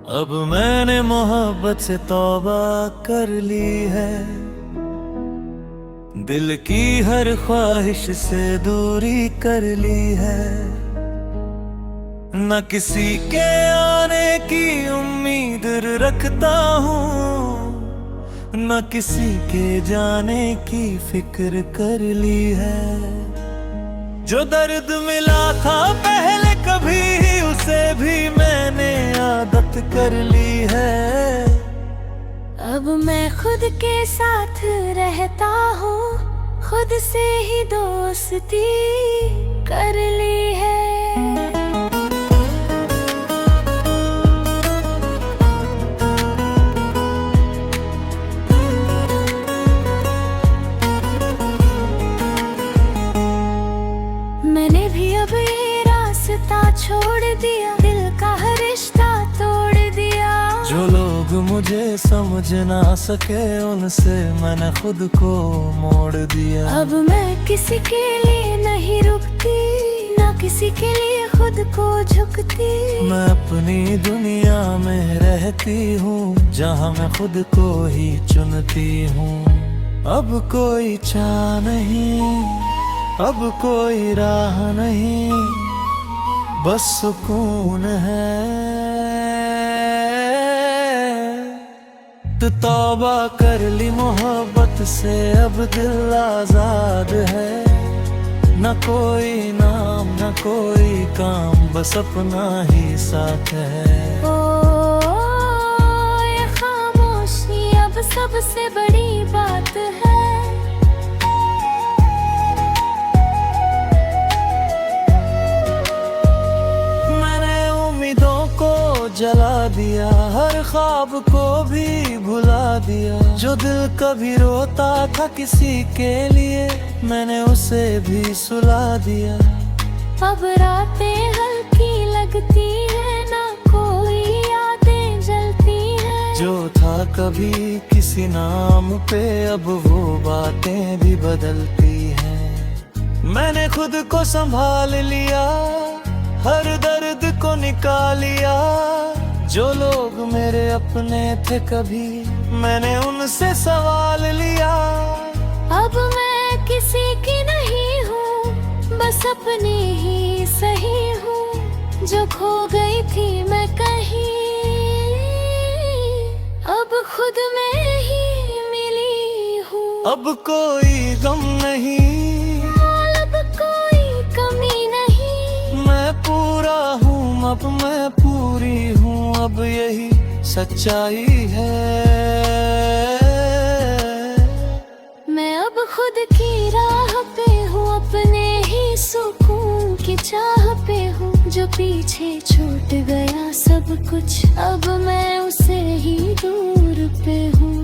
अब मैंने मोहब्बत से तौबा कर ली है, दिल की हर ख्वाहिश से दूरी कर ली है। न किसी के आने की उम्मीद रखता हूँ, न किसी के जाने की फिक्र कर ली है। जो दर्द मिला था पहले कभी उसे भी मैंने आदत कर ली है। अब मैं खुद के साथ रहता हूँ, खुद से ही दोस्ती कर ली है। मैंने भी अब ये रास्ता छोड़ दिया, दिल का हर रिश्ता तोड़ दिया। जो लोग मुझे समझ ना सके उनसे मैंने खुद को मोड़ दिया। अब मैं किसी के लिए नहीं रुकती, ना किसी के लिए खुद को झुकती। मैं अपनी दुनिया में रहती हूँ, जहाँ मैं खुद को ही चुनती हूँ। अब कोई चाह नहीं, अब कोई राह नहीं, बस सुकून है। तो तौबा कर ली मोहब्बत से, अब दिल आजाद है। न कोई नाम न कोई काम, बस अपना ही साथ है। ओ, ये खामोशी अब सबसे बड़ी बात है। मैंने उम्मीदों को जला दिया, हर ख्वाब को भी भुला दिया। जो दिल कभी रोता था किसी के लिए, मैंने उसे भी सुला दिया। अब रातें हल्की लगती है, ना कोई यादें जलती हैं। जो था कभी किसी नाम पे, अब वो बातें भी बदलती हैं। मैंने खुद को संभाल लिया, हर दर्द को निकाल लिया। जो लोग मेरे अपने थे कभी, मैंने उनसे सवाल लिया। अब मैं किसी की नहीं हूँ, बस अपनी ही सही हूँ। जो खो गई थी मैं कहीं, अब खुद में ही मिली हूँ। अब कोई गम नहीं, अब कोई कमी नहीं। मैं पूरा हूँ, अब मैं पूरी हूँ। अब यही सच्चाई है। मैं अब खुद की राह पे हूँ, अपने ही सुकून की चाह पे हूँ। जो पीछे छूट गया सब कुछ, अब मैं उसे ही दूर पे हूँ।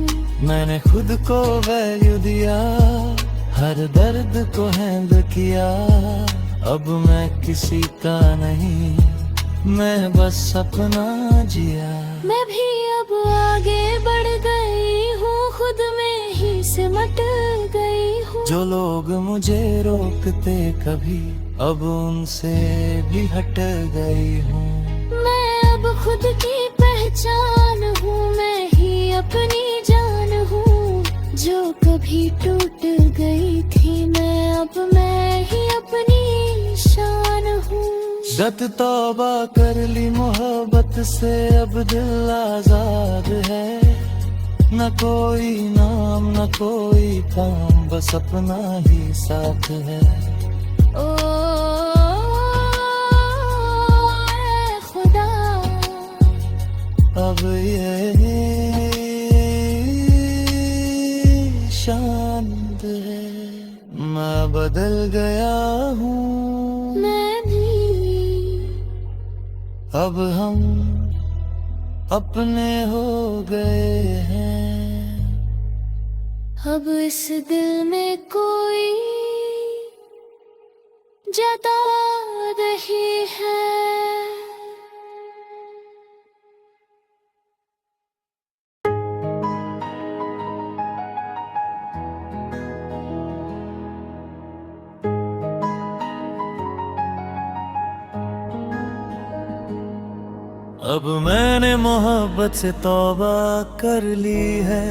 मैंने खुद को वैल्यू दिया, हर दर्द को हैंडल किया। अब मैं किसी का नहीं, मैं बस अपना जिया। मैं भी अब आगे बढ़ गई हूँ, खुद में ही सिमट गई हूँ। जो लोग मुझे रोकते कभी, अब उनसे भी हट गई हूँ। मैं अब खुद की पहचान हूँ, मैं ही अपनी जान हूँ। जो कभी टूट गई थी मैं ही अपनी शान हूँ। दत तौबा कर ली मोहब्बत से, अब दिल आजाद है। न कोई नाम न कोई काम, बस अपना ही साथ है। ओ ऐ खुदा, अब ये शांत है। मैं बदल गया हूँ, मैं भी अब हम अपने हो गए हैं। अब इस दिल में कोई जता रही है। अब मैंने मोहब्बत से तौबा कर ली है,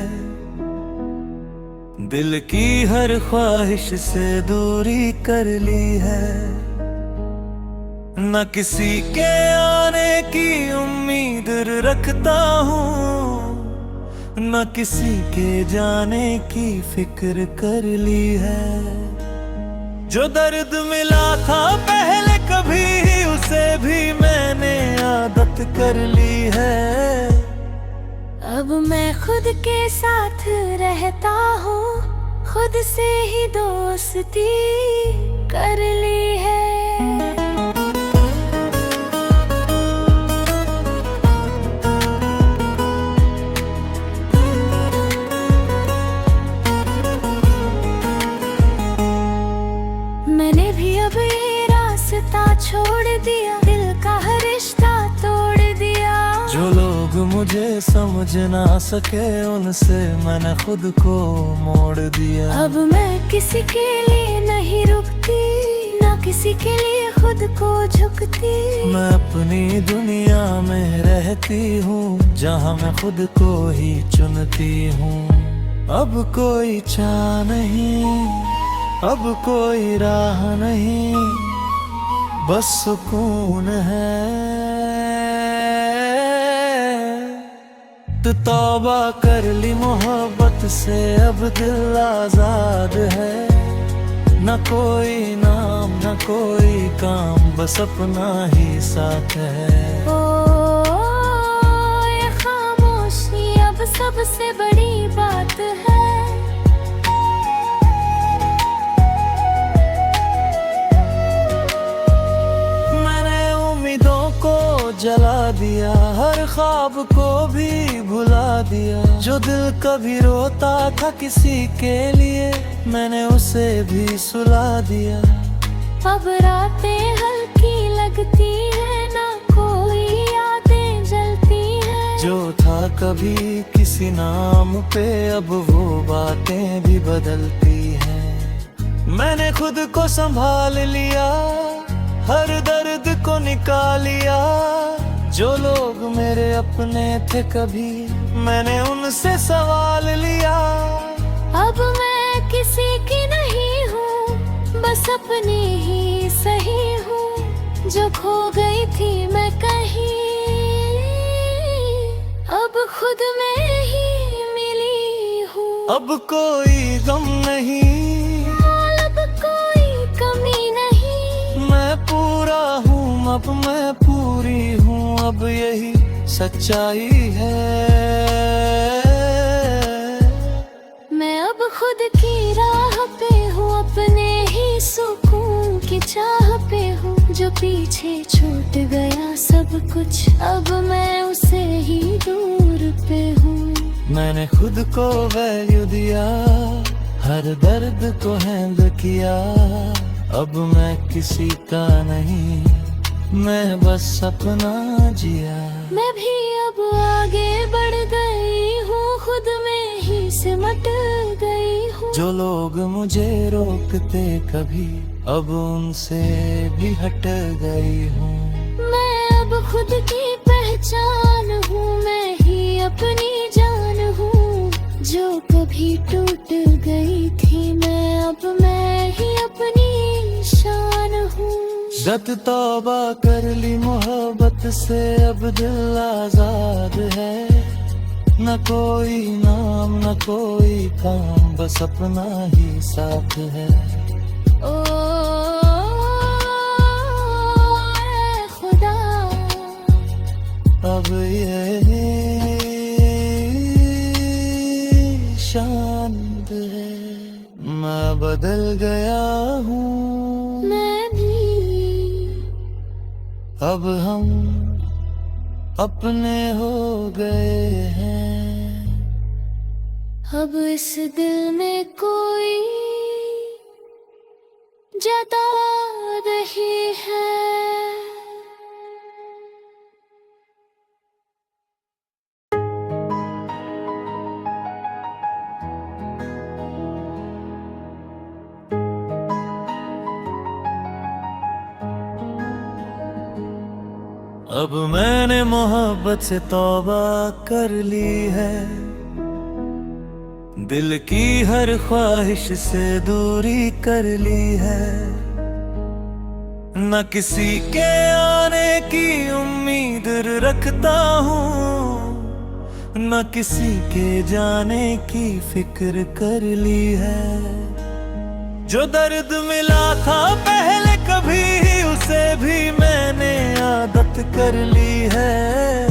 दिल की हर ख्वाहिश से दूरी कर ली है। न किसी के आने की उम्मीद रखता हूँ, न किसी के जाने की फिक्र कर ली है। जो दर्द मिला था पहले कभी, उसे भी मैंने आदत कर ली है। अब मैं खुद के साथ रहता हूँ, खुद से ही दोस्ती कर ली है। मैंने भी अब ये रास्ता छोड़ दिया, दिल का हर रिश्ता तोड़ दिया। जो लोग मुझे समझ ना सके, उनसे मैंने खुद को मोड़ दिया। अब मैं किसी के लिए नहीं रुकती, ना किसी के लिए खुद को झुकती। मैं अपनी दुनिया में रहती हूँ, जहाँ मैं खुद को ही चुनती हूँ। अब कोई चाह नहीं, अब कोई राह नहीं, बस सुकून है। तो तौबा कर ली मोहब्बत से, अब दिल आजाद है। न कोई नाम न कोई काम, बस अपना ही साथ है। ओ ये खामोशी अब सबसे बड़ी बात है। जला दिया, हर ख्वाब को भी भुला दिया। जो दिल कभी रोता था किसी के लिए, मैंने उसे भी सुला दिया। अब रातें हल्की लगती है, ना कोई यादें जलती है। जो था कभी किसी नाम पे, अब वो बातें भी बदलती हैं। मैंने खुद को संभाल लिया, हर दर्द को निकाल लिया। जो लोग मेरे अपने थे कभी, मैंने उनसे सवाल लिया। अब मैं किसी की नहीं हूँ, बस अपनी ही सही हूँ। जो खो गई थी मैं कहीं, अब खुद में ही मिली हूँ। अब कोई गम नहीं, अब कोई कमी नहीं। मैं पूरा हूँ, अब मैं पूरी हूँ। अब यही सच्चाई है। मैं अब खुद की राह पे हूँ, अपने ही सुकून की चाह पे हूँ। जो पीछे छूट गया सब कुछ, अब मैं उसे ही दूर पे हूँ। मैंने खुद को वैल्यू दिया, हर दर्द को हैंडल किया। अब मैं किसी का नहीं, मैं बस अपना जिया। मैं भी अब आगे बढ़ गई हूँ, खुद में ही सिमट गई हूँ। जो लोग मुझे रोकते कभी, अब उनसे भी हट गई हूँ। मैं अब खुद की पहचान हूँ, मैं ही अपनी जान हूँ। जो कभी टूट गई थी मैं ही अपनी शान हूँ। जत तौबा कर ली मोहब्बत से, अब दिल आजाद है। न कोई नाम न कोई काम, बस अपना ही साथ है। ओ खुदा, अब ये शांत है। मैं बदल गया हूँ, मैं भी। अब हम अपने हो गए हैं। अब इस दिल में कोई जता रही है। अब मैंने मोहब्बत से तौबा कर ली है, दिल की हर ख्वाहिश से दूरी कर ली है। न किसी के आने की उम्मीद रखता हूँ, न किसी के जाने की फिक्र कर ली है। जो दर्द मिला था पहले कभी, उसे भी मैंने आदत कर ली है।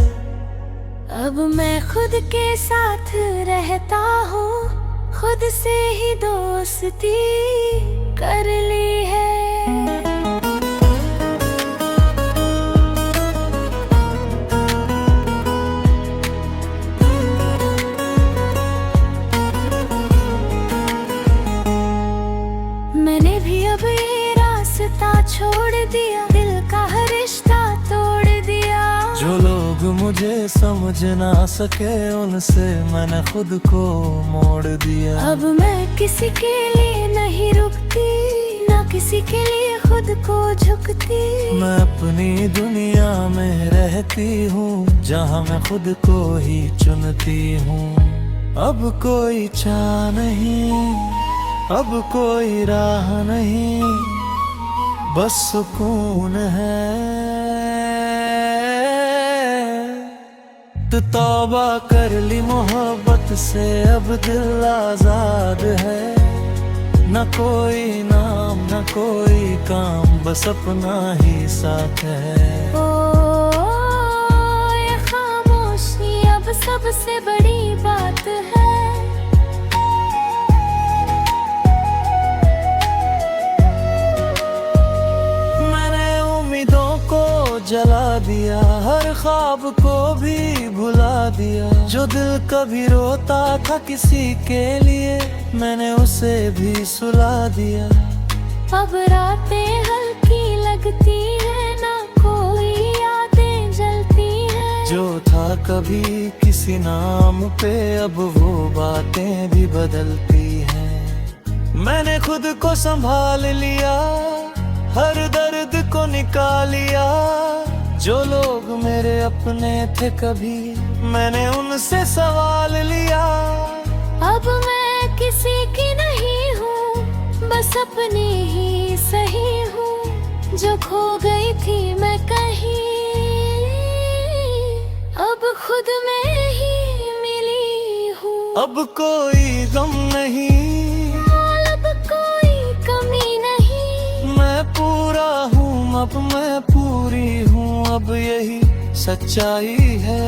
अब मैं खुद के साथ रहता हूँ, खुद से ही दोस्ती कर ली है। मैंने भी अब ये रास्ता छोड़ दिया, दिल का हर रिश्ता तोड़ दिया। जो लोग मुझे समझ ना सके, उनसे मैंने खुद को मोड़ दिया। अब मैं किसी के लिए नहीं रुकती, ना किसी के लिए खुद को झुकती। मैं अपनी दुनिया में रहती हूँ, जहाँ मैं खुद को ही चुनती हूँ। अब कोई चाह नहीं, अब कोई राह नहीं, बस सुकून है। तो तौबा कर ली मोहब्बत से, अब दिल आजाद है। न कोई नाम न कोई काम, बस अपना ही साथ है। ओ ये खामोशी अब सबसे बड़ी बात है। जला दिया, हर ख्वाब को भी भुला दिया। जो दिल कभी रोता था किसी के लिए, मैंने उसे भी सुला दिया। अब रातें हल्की लगती है, ना कोई यादें जलती है। जो था कभी किसी नाम पे, अब वो बातें भी बदलती हैं। मैंने खुद को संभाल लिया, हर दर्द को निकाल लिया। जो लोग मेरे अपने थे कभी, मैंने उनसे सवाल लिया। अब मैं किसी की नहीं हूँ, बस अपनी ही सही हूँ। जो खो गई थी मैं कहीं, अब खुद में ही मिली हूँ। अब कोई गम नहीं, अब कोई कमी नहीं। मैं पूरा हूँ, अब मैं पूरी हूँ। अब यही सच्चाई है।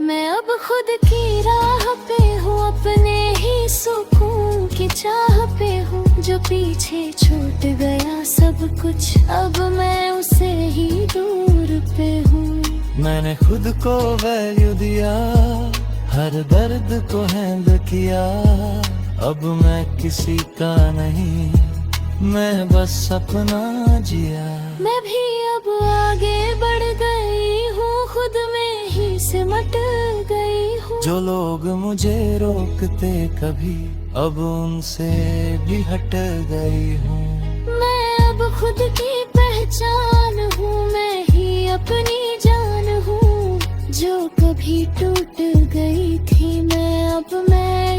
मैं अब खुद की राह पे हूँ, अपने ही सुकून की चाह पे हूँ। जो पीछे छूट गया सब कुछ, अब मैं उसे ही दूर पे हूँ। मैंने खुद को वैल्यू दिया, हर दर्द को हैंडल किया। अब मैं किसी का नहीं, मैं बस अपना जिया। मैं भी अब आगे बढ़ गई हूँ, खुद में ही सिमट गई हूँ। जो लोग मुझे रोकते कभी, अब उनसे भी हट गई हूँ। मैं अब खुद की पहचान हूँ, मैं ही अपनी जान हूँ। जो कभी टूट गई थी मैं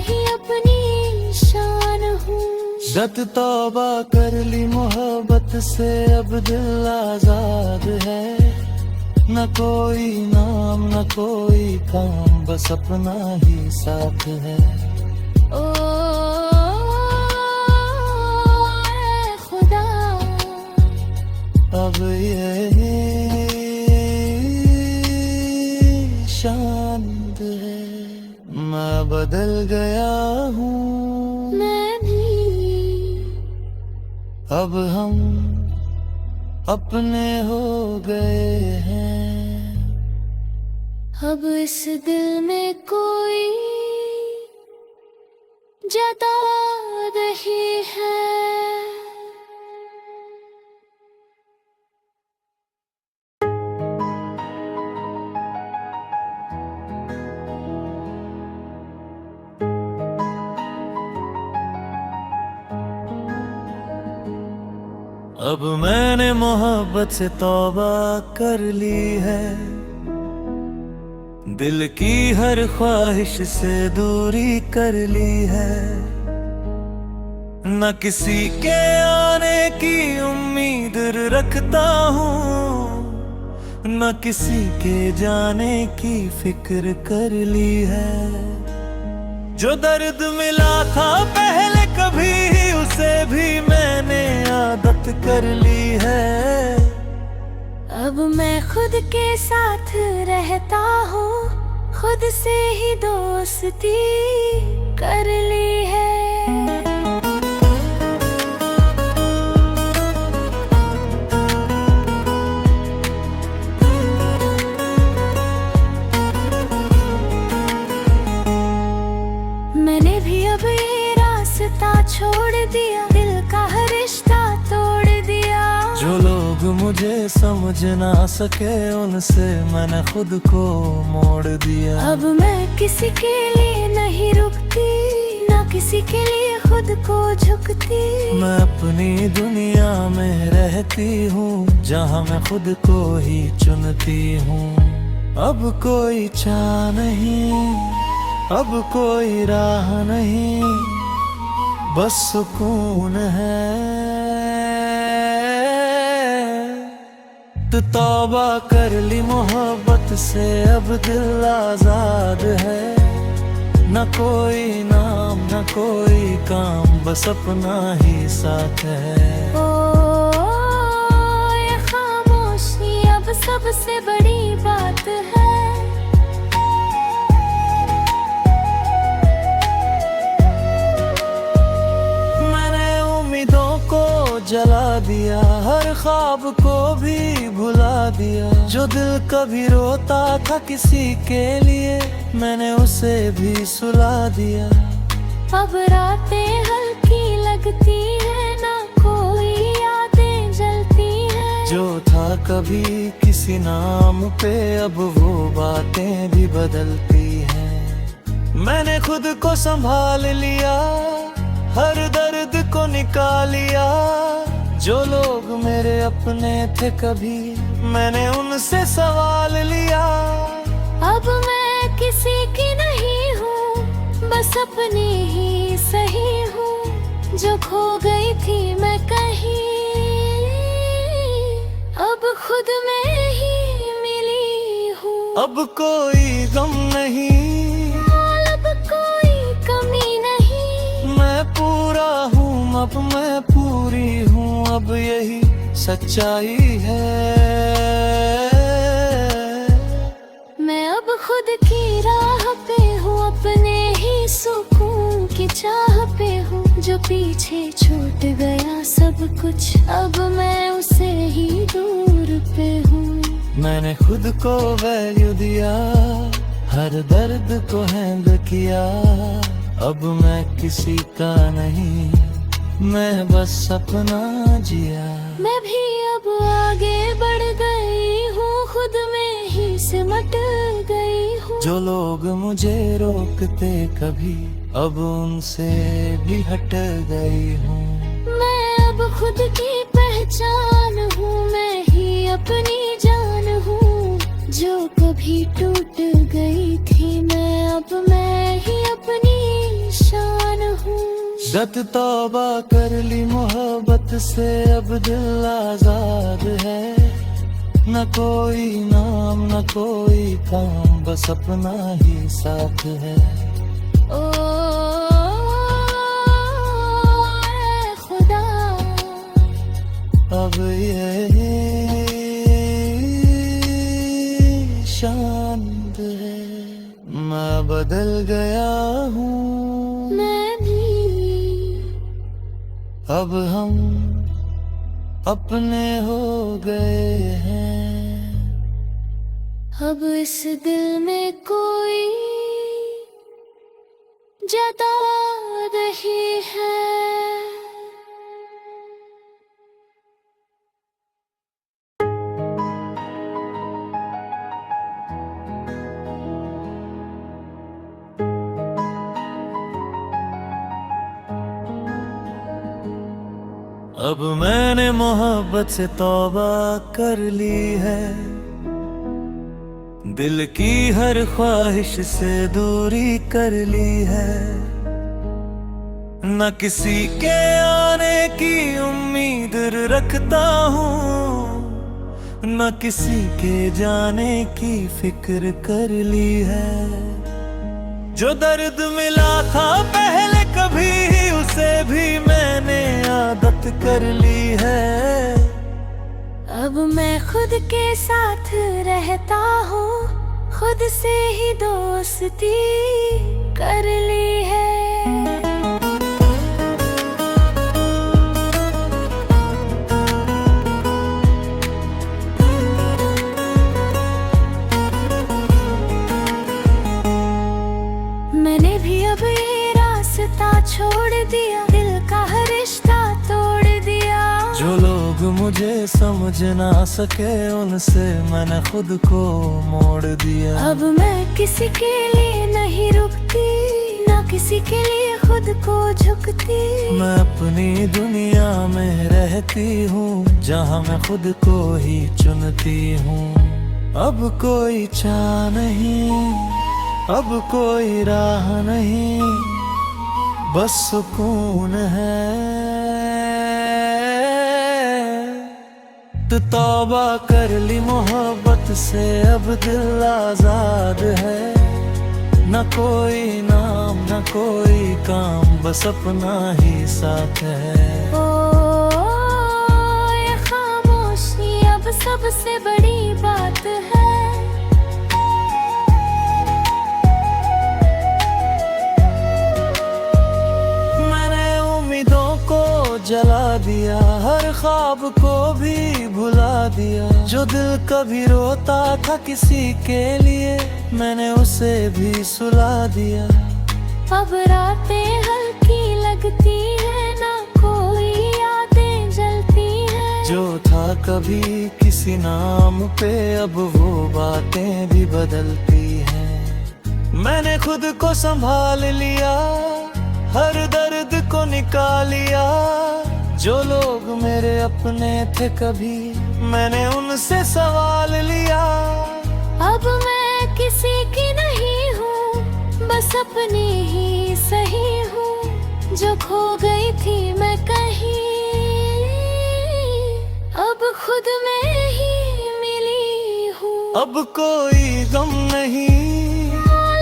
ही अपनी शान हूँ। गत तौबा कर ली मोहब्बत से, अब दिल आजाद है। न कोई नाम न कोई काम, बस अपना ही साथ है। ओ खुदा, अब ये शांत है। मैं बदल गया हूँ, मैं भी। अब हम अपने हो गए हैं। अब इस दिल में कोई जता रही है। अब मैंने मोहब्बत से तौबा कर ली है, दिल की हर ख्वाहिश से दूरी कर ली है। न किसी के आने की उम्मीद रखता हूँ, न किसी के जाने की फिक्र कर ली है। जो दर्द मिला था पहले कभी, उसे भी मैंने आदत कर ली है। अब मैं खुद के साथ रहता हूँ, खुद से ही दोस्ती कर ली है। मैंने भी अब ये रास्ता छोड़ दिया, दिल का हर रिश्ता तोड़ दिया। जो लोग मुझे समझ ना सके, उनसे मैंने खुद को मोड़ दिया। अब मैं किसी के लिए नहीं रुकती, ना किसी के लिए खुद को झुकती। मैं अपनी दुनिया में रहती हूँ, जहाँ मैं खुद को ही चुनती हूँ। अब कोई चाह नहीं, अब कोई राह नहीं, बस सुकून है। तो तौबा कर ली मोहब्बत से, अब दिल आजाद है। न कोई नाम न कोई काम, बस अपना ही साथ है। ओ ये खामोशी अब सबसे बड़ी बात है। जला दिया, हर ख्वाब को भी भुला दिया। जो दिल कभी रोता था किसी के लिए, मैंने उसे भी सुला दिया। अब रातें हल्की लगती है, ना कोई यादें जलती है। जो था कभी किसी नाम पे, अब वो बातें भी बदलती हैं। मैंने खुद को संभाल लिया, हर दर्द को निकाल लिया। जो लोग मेरे अपने थे कभी, मैंने उनसे सवाल लिया। अब मैं किसी की नहीं हूँ, बस अपनी ही सही हूँ। जो खो गई थी मैं कहीं, अब खुद में ही मिली हूँ। अब कोई गम नहीं, अब कोई कमी नहीं। मैं पूरा हूँ, अब मैं पूरी हूँ। अब यही सच्चाई है। मैं अब खुद की राह पे हूँ, अपने ही सुकून की चाह पे हूँ। जो पीछे छूट गया सब कुछ, अब मैं उसे ही दूर पे हूँ। मैंने खुद को वैल्यू दिया, हर दर्द को हैंडल किया। अब मैं किसी का नहीं, मैं बस अपना जिया। मैं भी अब आगे बढ़ गई हूँ, खुद में ही सिमट गई हूँ। जो लोग मुझे रोकते कभी, अब उनसे भी हट गई हूँ। मैं अब खुद की पहचान हूँ, मैं ही अपनी जान हूँ। जो कभी टूट गई थी मैं ही अपनी शान हूँ। गत तौबा कर ली मोहब्बत से, अब दिल आजाद है। न कोई नाम न कोई काम, बस अपना ही साथ है। ओ खुदा, अब ये शांत है। मैं बदल गया हूँ, मैं भी। अब हम अपने हो गए हैं। अब इस दिल में कोई जता रही है। अब मैंने मोहब्बत से तौबा कर ली है, दिल की हर ख्वाहिश से दूरी कर ली है। न किसी के आने की उम्मीद रखता हूँ, न किसी के जाने की फिक्र कर ली है। जो दर्द मिला था पहले कभी, उसे भी मैंने आदत कर ली है। अब मैं खुद के साथ रहता हूँ, खुद से ही दोस्ती कर ली है। मैंने भी अब ये रास्ता छोड़ दिया, दिल का हर रिश्ता तोड़ दिया। जो लोग मुझे समझ ना सके, उनसे मैंने खुद को मोड़ दिया। अब मैं किसी के लिए नहीं रुकती, ना किसी के लिए खुद को झुकती। मैं अपनी दुनिया में रहती हूँ, जहाँ मैं खुद को ही चुनती हूँ। अब कोई चाह नहीं, अब कोई राह नहीं, बस सुकून है। तो तौबा कर ली मोहब्बत से, अब दिल आजाद है। न कोई नाम न कोई काम, बस अपना ही साथ है। ओ ये खामोशी अब सबसे बड़ी बात है। जला दिया, हर ख्वाब को भी भुला दिया। जो दिल कभी रोता था किसी के लिए, मैंने उसे भी सुला दिया। अब रातें हल्की लगती है, ना कोई यादें जलती हैं। जो था कभी किसी नाम पे, अब वो बातें भी बदलती हैं। मैंने खुद को संभाल लिया, हर दर्द को निकाल लिया। जो लोग मेरे अपने थे कभी, मैंने उनसे सवाल लिया। अब मैं किसी की नहीं हूँ, बस अपनी ही सही हूँ। जो खो गई थी मैं कहीं, अब खुद में ही मिली हूँ। अब कोई गम नहीं,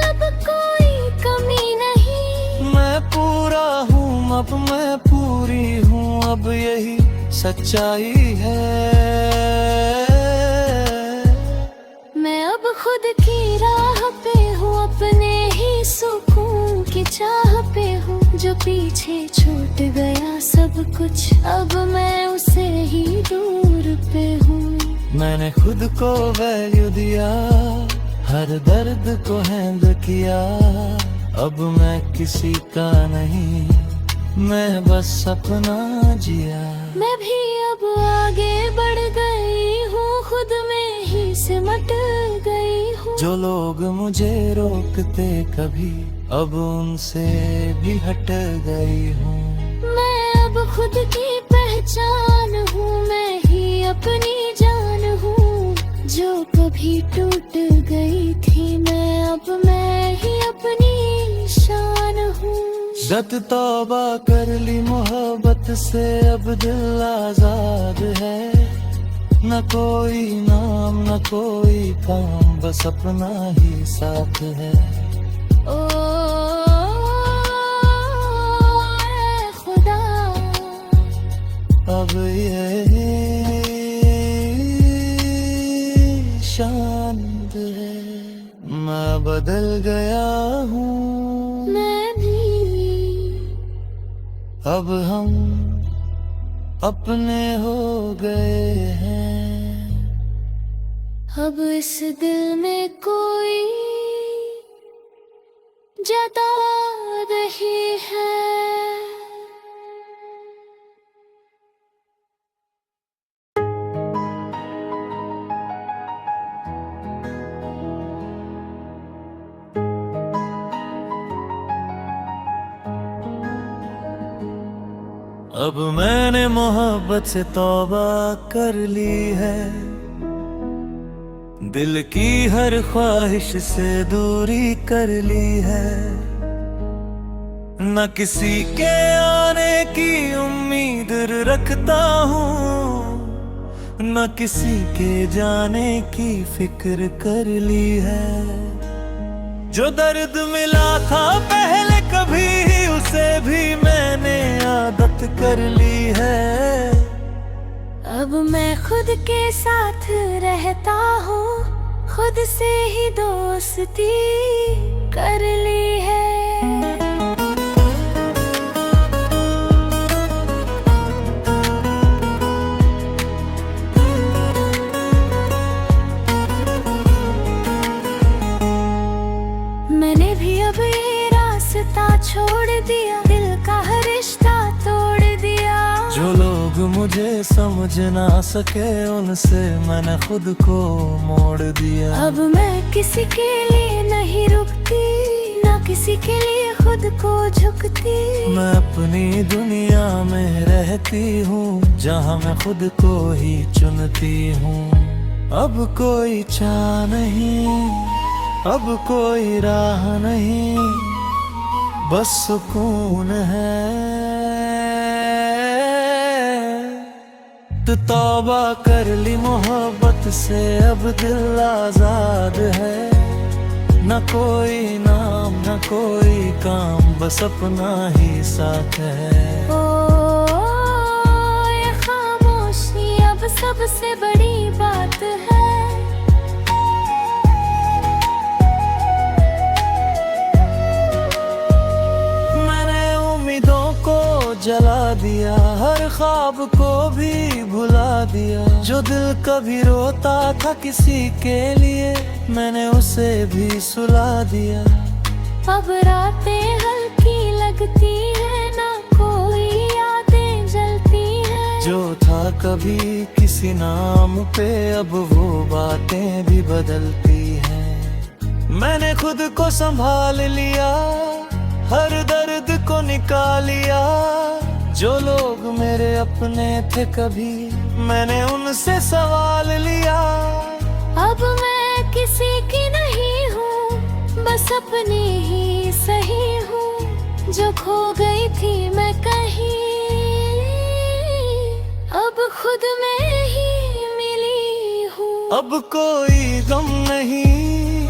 अब कोई कमी नहीं। मैं पूरा हूँ, अब मैं पूरी हूँ। अब यही सच्चाई है। मैं अब खुद की राह पे हूँ, अपने ही सुकून की चाह पे हूँ। जो पीछे छूट गया सब कुछ, अब मैं उसे ही दूर पे हूँ। मैंने खुद को वैल्यू दिया, हर दर्द को हैंडल किया। अब मैं किसी का नहीं, मैं बस अपना जिया। मैं भी अब आगे बढ़ गई हूँ, खुद में ही सिमट गई हूँ। जो लोग मुझे रोकते कभी, अब उनसे भी हट गई हूँ। मैं अब खुद की पहचान हूँ, मैं ही अपनी जान हूँ। जो कभी टूट गई थी मैं ही अपनी शान हूँ। गत तौबा कर ली मोहब्बत से, अब दिल आजाद है। न कोई नाम न कोई काम, बस अपना ही साथ है। ओ खुदा, अब ये शांत है। मैं बदल गया हूँ, मैं भी। अब हम अपने हो गए हैं। अब इस दिल में कोई जता रही है। अब मैंने मोहब्बत से तौबा कर ली है, दिल की हर ख्वाहिश से दूरी कर ली है। न किसी के आने की उम्मीद रखता हूँ, न किसी के जाने की फिक्र कर ली है। जो दर्द मिला था पहले कभी, उसे भी मैंने आदत कर ली है। अब मैं खुद के साथ रहता हूँ, खुद से ही दोस्ती कर ली है। मैंने भी अब ये रास्ता छोड़ दिया, दिल का हर रिश्ता तोड़ दिया। जो लोग मुझे समझ ना सके, उनसे मैंने खुद को मोड़ दिया। अब मैं किसी के लिए नहीं रुकती, ना किसी के लिए खुद को झुकती। मैं अपनी दुनिया में रहती हूँ, जहाँ मैं खुद को ही चुनती हूँ। अब कोई चाह नहीं, अब कोई राह नहीं, बस सुकून है। तो तौबा कर ली मोहब्बत से, अब दिल आजाद है। न कोई नाम न कोई काम, बस अपना ही साथ है। ओ ये खामोशी अब सबसे बड़ी बात है। जला दिया, हर ख्वाब को भी भुला दिया। जो दिल कभी रोता था किसी के लिए, मैंने उसे भी सुला दिया। अब रातें हल्की लगती है, ना कोई यादें जलती है। जो था कभी किसी नाम पे, अब वो बातें भी बदलती हैं। मैंने खुद को संभाल लिया, हर दर्द को निकाल लिया। जो लोग मेरे अपने थे कभी, मैंने उनसे सवाल लिया। अब मैं किसी की नहीं हूँ, बस अपनी ही सही हूँ। जो खो गई थी मैं कहीं, अब खुद में ही मिली हूँ। अब कोई गम नहीं,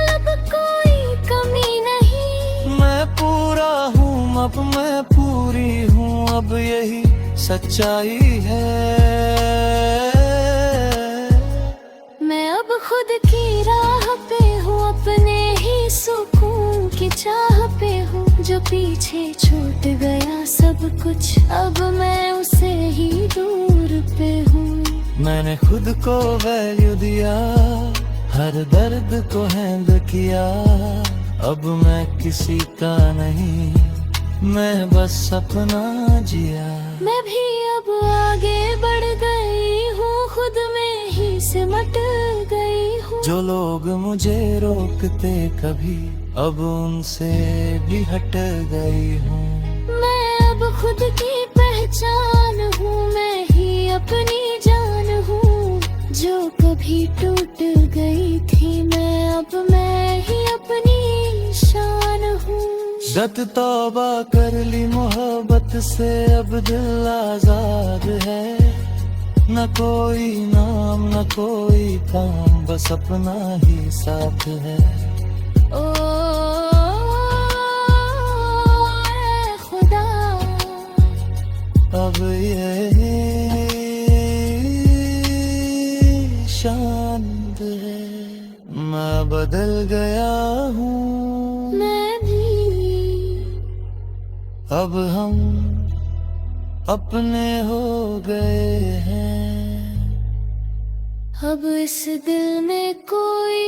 अब कोई कमी नहीं। मैं पूरा हूँ, अब मैं पूरी हूँ। अब यही सच्चाई है। मैं अब खुद की राह पे हूँ, अपने ही सुकून की चाह पे हूँ। जो पीछे छूट गया सब कुछ, अब मैं उसे ही दूर पे हूँ। मैंने खुद को वैल्यू दिया, हर दर्द को हैंडल किया। अब मैं किसी का नहीं, मैं बस अपना जिया। मैं भी अब आगे बढ़ गई हूँ, खुद में ही सिमट गई हूँ। जो लोग मुझे रोकते कभी, अब उनसे भी हट गई हूँ। मैं अब खुद की पहचान हूँ, मैं ही अपनी जान हूँ। जो कभी टूट गई थी मैं ही अपनी शान हूँ। दत तौबा कर ली मोहब्बत से, अब दिल आजाद है। न कोई नाम न कोई काम, बस अपना ही साथ है। ओ ऐ खुदा, अब ये शांत है। मैं बदल गया हूँ, मैं भी। अब हम अपने हो गए हैं। अब इस दिल में कोई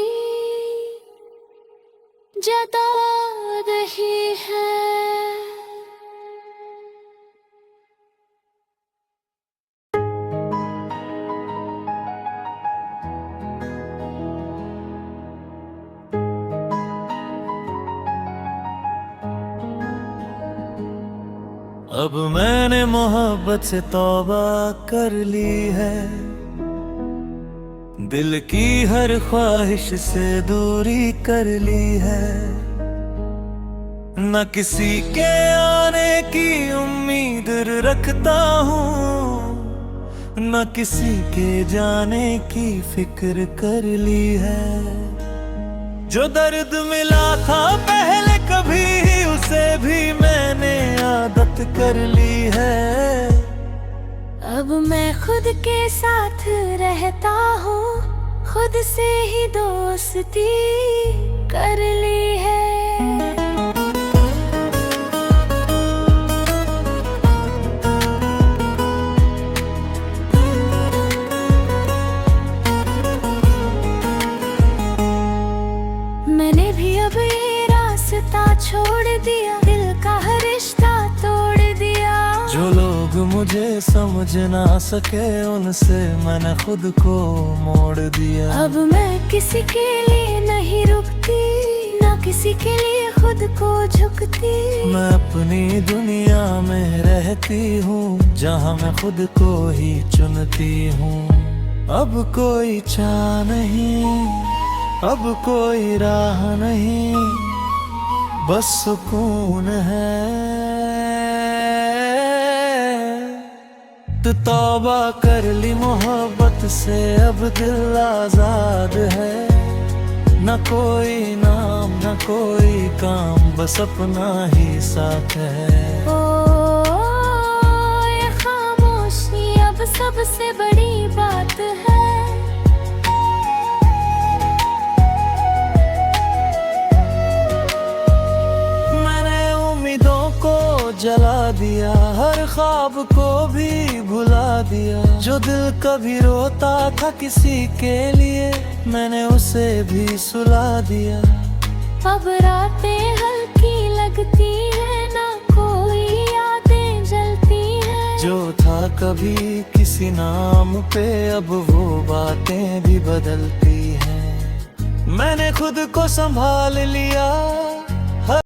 जता रही है। अब मैंने मोहब्बत से तौबा कर ली है, दिल की हर ख्वाहिश से दूरी कर ली है। न किसी के आने की उम्मीद रखता हूँ, न किसी के जाने की फिक्र कर ली है। जो दर्द मिला था पहले कभी, उसे भी मैंने आदत कर ली है। अब मैं खुद के साथ रहता हूँ, खुद से ही दोस्ती कर ली है। मैंने भी अब ये रास्ता छोड़ दिया, दिल का हर रिश्ता तोड़ दिया। जो लोग मुझे समझ ना सके, उनसे मैंने खुद को मोड़ दिया। अब मैं किसी के लिए नहीं रुकती, ना किसी के लिए खुद को झुकती। मैं अपनी दुनिया में रहती हूँ, जहाँ मैं खुद को ही चुनती हूँ। अब कोई चाह नहीं, अब कोई राह नहीं, बस सुकून है। तो तौबा कर ली मोहब्बत से, अब दिल आजाद है। न कोई नाम न कोई काम, बस अपना ही साथ है। ओ, ये खामोशी अब सबसे बड़ी बात है। जला दिया, हर ख्वाब को भी भुला दिया। जो दिल कभी रोता था किसी के लिए, मैंने उसे भी सुला दिया। अब रातें हल्की लगती है, ना कोई यादें जलती हैं। जो था कभी किसी नाम पे, अब वो बातें भी बदलती हैं। मैंने खुद को संभाल लिया,